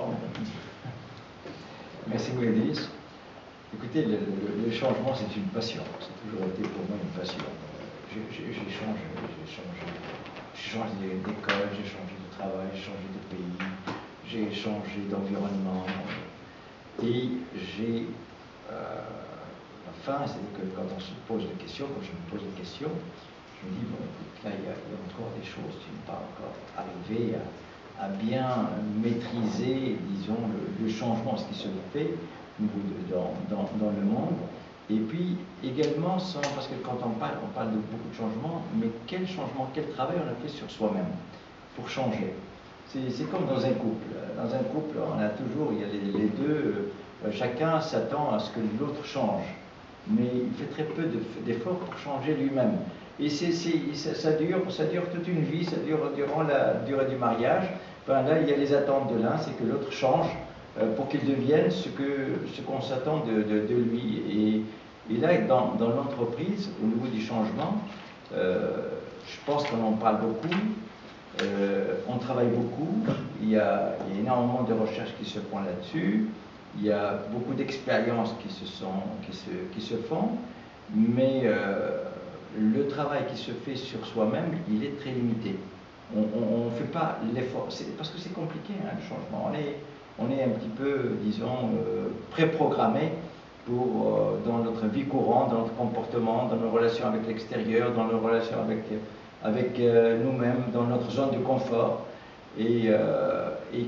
changement. Merci Gladys. Écoutez, le changement c'est une passion, c'est toujours été pour moi une passion. J'ai changé d'école, j'ai changé de travail, j'ai changé de pays, j'ai changé d'environnement. Et j'ai enfin, c'est que quand on se pose des questions, quand je me pose des questions, je me dis, bon, écoute, là, il y a encore des choses, tu n'es pas encore arrivé à bien maîtriser, disons, le changement, ce qui se fait dans le monde. Et puis, également, parce que quand on parle de beaucoup de changements, mais quel changement, quel travail on a fait sur soi-même pour changer. C'est comme dans un couple. Dans un couple, on a toujours, il y a les deux, chacun s'attend à ce que l'autre change, mais il fait très peu d'efforts pour changer lui-même. Et ça dure toute une vie, ça dure durant la durée du mariage. Ben là, il y a les attentes de l'un, c'est que l'autre change pour qu'il devienne ce qu'on s'attend de lui. Et là, dans l'entreprise, au niveau du changement, je pense qu'on en parle beaucoup. On travaille beaucoup, il y a énormément de recherches qui se font là-dessus, il y a beaucoup d'expériences qui se font, mais le travail qui se fait sur soi-même, il est très limité. On ne fait pas l'effort, parce que c'est compliqué, hein, le changement. On est un petit peu, disons, préprogrammé pour, dans notre vie courante, dans notre comportement, dans nos relations avec l'extérieur, dans nos relations avec nous-mêmes, dans notre zone de confort. Et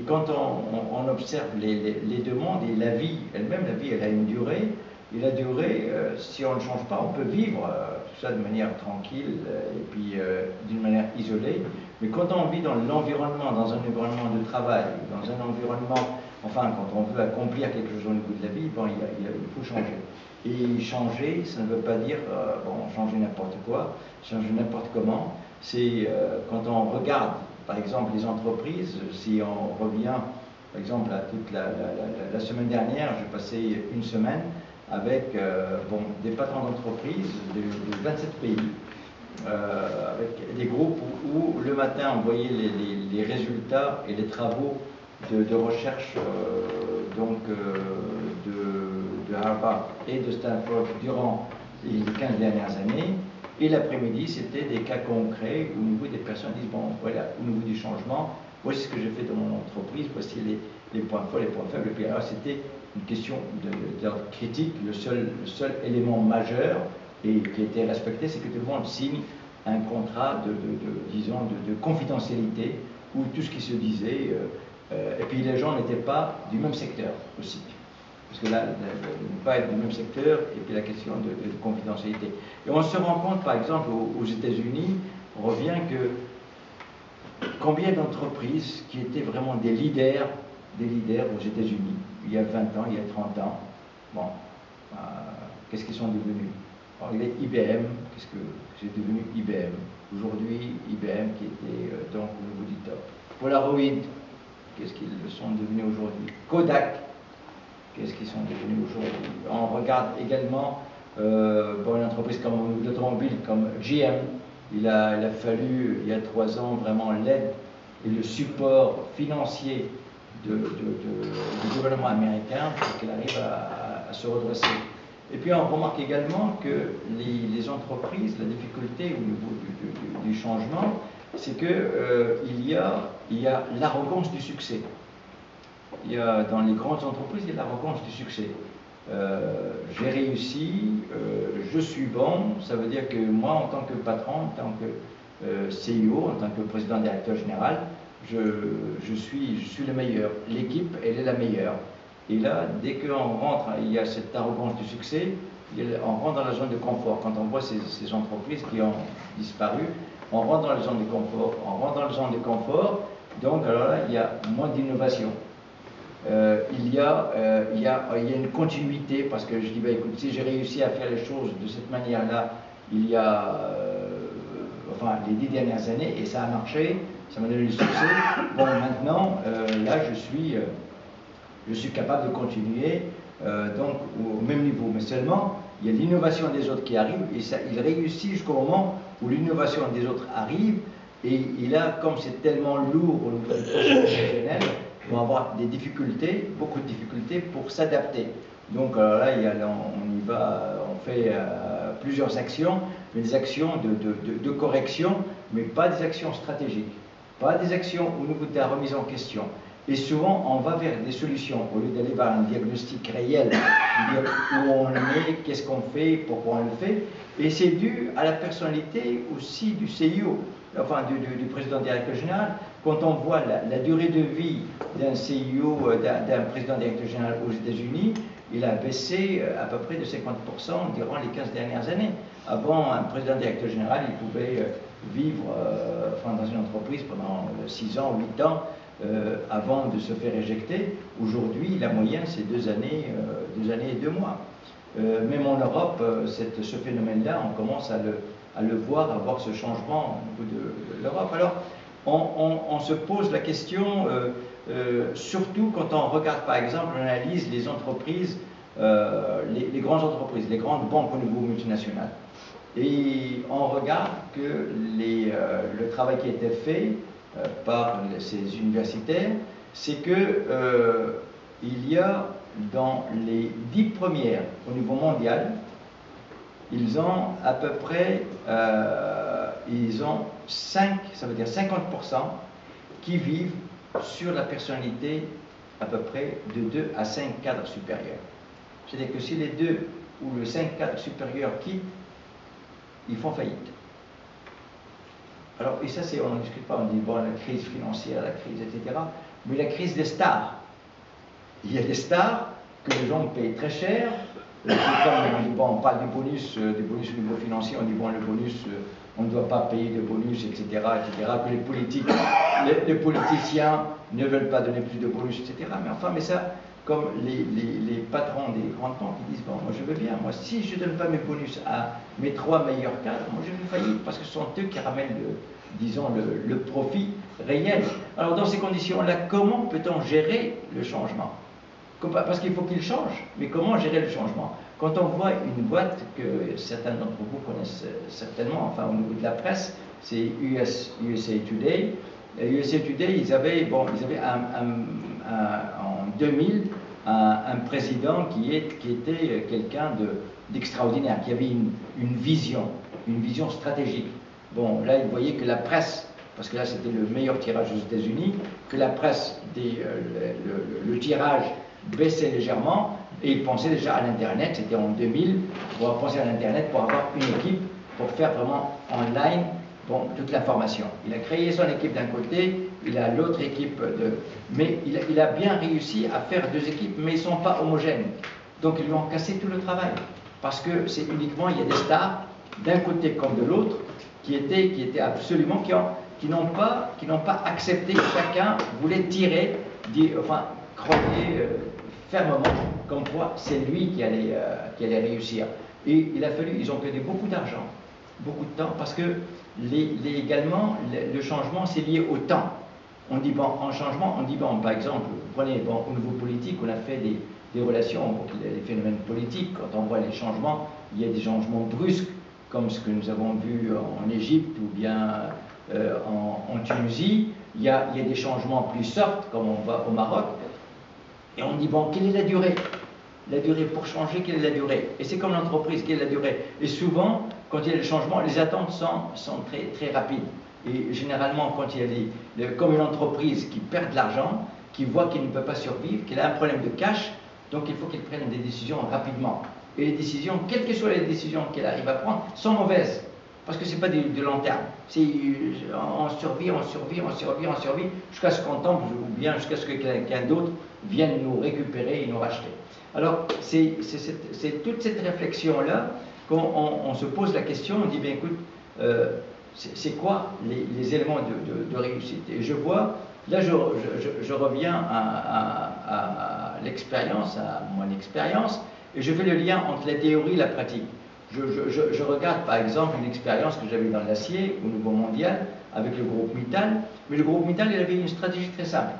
quand on observe les deux mondes, et la vie elle-même, elle a une durée, et la durée, si on ne change pas, on peut vivre tout ça de manière tranquille et puis d'une manière isolée. Mais quand on vit dans l'environnement, dans un environnement de travail, dans un environnement, enfin, quand on veut accomplir quelque chose au niveau de la vie, bon, il faut changer. Et changer, ça ne veut pas dire bon, changer n'importe quoi, changer n'importe comment. C'est quand on regarde, par exemple, les entreprises, si on revient, par exemple, à toute la semaine dernière, j'ai passé une semaine avec bon, des patrons d'entreprises de 27 pays, avec des groupes où le matin on voyait les résultats et les travaux de recherche de Harvard et de Stanford durant les 15 dernières années. Et l'après-midi, c'était des cas concrets au niveau des personnes disent, bon, voilà, au niveau du changement, voici ce que j'ai fait dans mon entreprise, voici les points forts, les points faibles. Et puis alors, c'était une question d'ordre critique. Le seul élément majeur et qui était respecté, c'est que tout le monde signe un contrat disons, de confidentialité où tout ce qui se disait, et puis les gens n'étaient pas du même secteur aussi. Parce que là, ne pas être du même secteur, et puis la question de confidentialité. Et on se rend compte, par exemple, aux États-Unis, on revient que combien d'entreprises qui étaient vraiment des leaders aux États-Unis, il y a 20 ans, il y a 30 ans, bon, qu'est-ce qu'ils sont devenus? Alors, il est IBM, qu'est-ce que c'est devenu IBM? Aujourd'hui, IBM qui était donc au niveau du top. Polaroid, qu'est-ce qu'ils sont devenus aujourd'hui? Kodak, qu'est-ce qu'ils sont devenus aujourd'hui? On regarde également bon, une entreprise comme l'automobile, comme GM. Il a fallu, il y a 3 ans, vraiment l'aide et le support financier du gouvernement américain pour qu'il arrive à se redresser. Et puis on remarque également que les entreprises, la difficulté au niveau du changement, c'est qu'il y a l'arrogance du succès. Dans les grandes entreprises, il y a l'arrogance du succès. J'ai réussi, je suis bon, ça veut dire que moi, en tant que patron, en tant que CEO, en tant que président directeur général, je suis le meilleur. L'équipe, elle est la meilleure. Et là, dès qu'on rentre, il y a cette arrogance du succès, on rentre dans la zone de confort. Quand on voit ces entreprises qui ont disparu, on rentre dans la zone de confort. On rentre dans la zone de confort, donc alors là, il y a moins d'innovation. Il y a une continuité, parce que je dis, bah, écoute, si j'ai réussi à faire les choses de cette manière-là, il y a enfin, les 10 dernières années, et ça a marché, ça m'a donné du succès, bon, maintenant, là, je suis capable de continuer donc au même niveau, mais seulement il y a l'innovation des autres qui arrive, et ça, il réussit jusqu'au moment où l'innovation des autres arrive, et là, comme c'est tellement lourd au niveau professionnel, vont avoir des difficultés, beaucoup de difficultés pour s'adapter. Donc là, on y va, on fait plusieurs actions, mais des actions de correction, mais pas des actions stratégiques, pas des actions au niveau de la remise en question. Et souvent, on va vers des solutions, au lieu d'aller vers un diagnostic réel, dire où on est, qu'est-ce qu'on fait, pourquoi on le fait. Et c'est dû à la personnalité aussi du CIO, enfin du président directeur général. Quand on voit la durée de vie d'un CIO, d'un président directeur général aux États-Unis, il a baissé à peu près de 50% durant les 15 dernières années. Avant, un président directeur général, il pouvait vivre dans une entreprise pendant 6 ans, 8 ans, avant de se faire éjecter. Aujourd'hui, la moyenne, c'est 2 années et 2 mois. Même en Europe, ce phénomène-là, on commence à le voir, à voir ce changement au niveau de l'Europe. Alors, on se pose la question, surtout quand on regarde, par exemple, on analyse les entreprises, les grandes entreprises, les grandes banques au niveau multinational. Et on regarde que le travail qui a été fait par ces universitaires, c'est que il y a dans les 10 premières au niveau mondial, ils ont à peu près, ils ont 5, ça veut dire 50% qui vivent sur la personnalité à peu près de 2 à 5 cadres supérieurs. C'est-à-dire que si les 2 ou les 5 cadres supérieurs quittent, ils font faillite. Alors, et ça, on n'en discute pas, on dit, bon, la crise financière, la crise, etc. Mais la crise des stars. Il y a des stars que les gens payent très cher. On parle du bonus au niveau financier, on dit, bon, le bonus, on ne doit pas payer de bonus, etc., que les politiciens ne veulent pas donner plus de bonus, etc. Mais enfin, mais ça, comme les patrons des grandes banques, ils disent, bon, moi je veux bien, moi si je ne donne pas mes bonus à mes 3 meilleurs cadres, moi je vais faillite, parce que ce sont eux qui ramènent, disons, le profit réel. Alors dans ces conditions-là, comment peut-on gérer le changement? Parce qu'il faut qu'il change, mais comment gérer le changement? Quand on voit une boîte que certains d'entre vous connaissent certainement, enfin au niveau de la presse, c'est USA Today. USA Today, ils avaient en 2000 un président qui était quelqu'un d'extraordinaire, qui avait une vision stratégique. Bon, là, il voyait que la presse, parce que là c'était le meilleur tirage aux États-Unis, que la presse, le tirage baissait légèrement, et il pensait déjà à l'Internet, c'était en 2000, pour penser à l'Internet pour avoir une équipe, pour faire vraiment online toute l'information. Il a créé son équipe d'un côté, il a l'autre équipe mais il a bien réussi à faire 2 équipes, mais ils ne sont pas homogènes. Donc ils lui ont cassé tout le travail, parce que c'est uniquement, il y a des stars, d'un côté comme de l'autre, qui étaient absolument, qui n'ont pas accepté, chacun voulait tirer, croyer fermement, comme quoi c'est lui qui allait réussir. Et ils ont perdu beaucoup d'argent, beaucoup de temps, parce que également, le changement, c'est lié au temps. On dit, bon, en changement, on dit, bon, par exemple, vous prenez, bon, au niveau politique, on a fait des relations, les phénomènes politiques, quand on voit les changements, il y a des changements brusques, comme ce que nous avons vu en Égypte ou bien en Tunisie. Il y a des changements plus soft, comme on va au Maroc, et on dit, bon, quelle est la durée? La durée pour changer, quelle est la durée? Et c'est comme l'entreprise, quelle est la durée? Et souvent, quand il y a des changements, les attentes sont très, très rapides. Et généralement, quand il y a comme une entreprise qui perd de l'argent, qui voit qu'il ne peut pas survivre, qu'il a un problème de cash, donc il faut qu'il prenne des décisions rapidement. Et les décisions, quelles que soient les décisions qu'elle arrive à prendre, sont mauvaises. Parce que ce n'est pas de long terme. C'est on survit, jusqu'à ce qu'on tombe, ou bien jusqu'à ce que quelqu'un d'autre vienne nous récupérer et nous racheter. Alors, c'est toute cette réflexion-là qu'on se pose la question, on dit, bien écoute, c'est quoi les éléments de réussite? Et je vois, là je reviens à l'expérience, à mon expérience, et je fais le lien entre la théorie et la pratique. Je regarde par exemple une expérience que j'avais dans l'acier au niveau mondial avec le groupe Mittal, mais le groupe Mittal il avait une stratégie très simple.